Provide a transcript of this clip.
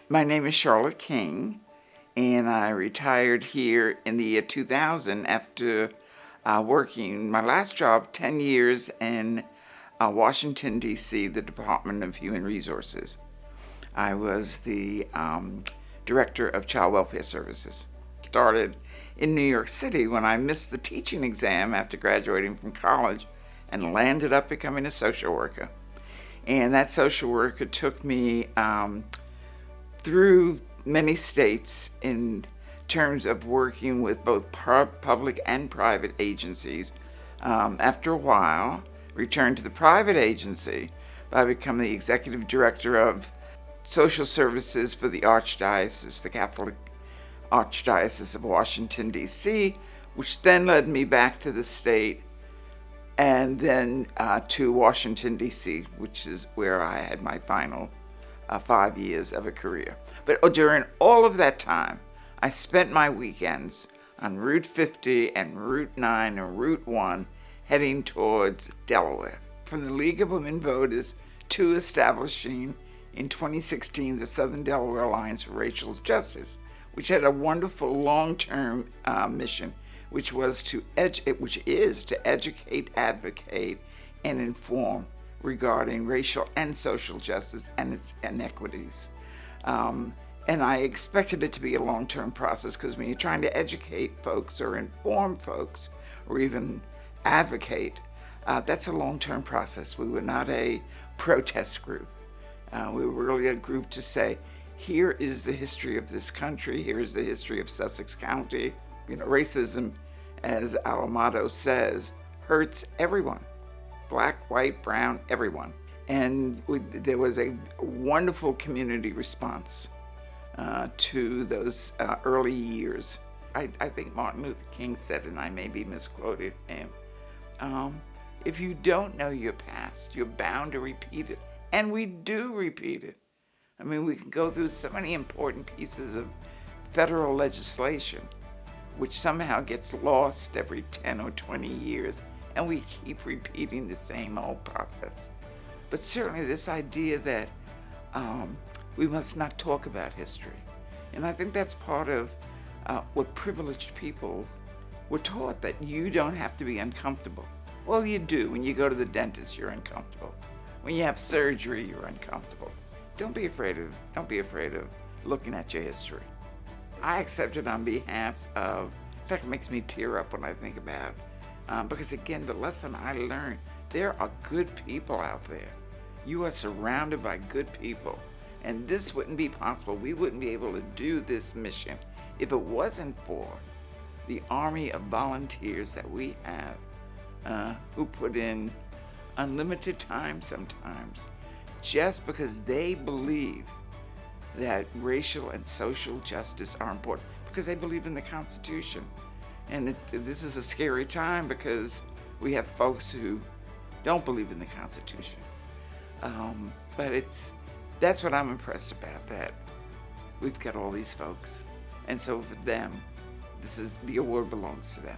My name is Charlotte King, and I retired here in the year 2000 after working my last job 10 years in Washington, D.C., the Department of Human Resources. I was the Director of Child Welfare Services. Started in New York City when I missed the teaching exam after graduating from college and landed up becoming a social worker. And that social worker took me through many states in terms of working with both public and private agencies. After a while, returned to the private agency by becoming the executive director of social services for the Archdiocese, the Catholic Archdiocese of Washington, D.C., which then led me back to the state and then to Washington, D.C., which is where I had my final 5 years of a career. But during all of that time, I spent my weekends on Route 50 and Route 9 and Route 1 heading towards Delaware. From the League of Women Voters to establishing in 2016 the Southern Delaware Alliance for Racial Justice, which had a wonderful long-term mission, which is to educate, advocate, and inform regarding racial and social justice and its inequities. And I expected it to be a long-term process because when you're trying to educate folks or inform folks or even advocate, that's a long-term process. We were not a protest group. We were really a group to say, here is the history of this country, here is the history of Sussex County. Racism, as our motto says, hurts everyone. Black, white, brown, everyone. And there was a wonderful community response to those early years. I think Martin Luther King said, and I may be misquoted him, if you don't know your past, you're bound to repeat it. And we do repeat it. I mean, we can go through so many important pieces of federal legislation, which somehow gets lost every 10 or 20 years, and we keep repeating the same old process. But certainly this idea that we must not talk about history. And I think that's part of what privileged people were taught, that you don't have to be uncomfortable. Well, you do. When you go to the dentist, you're uncomfortable. When you have surgery, you're uncomfortable. Don't be afraid of looking at your history. I accept it on behalf of, in fact, it makes me tear up when I think about it. Because again, the lesson I learned, there are good people out there. You are surrounded by good people. And this wouldn't be possible. We wouldn't be able to do this mission if it wasn't for the army of volunteers that we have, who put in unlimited time sometimes, just because they believe that racial and social justice are important, because they believe in the Constitution. And this is a scary time because we have folks who don't believe in the Constitution. But that's what I'm impressed about, that we've got all these folks. And so for them, the award belongs to them.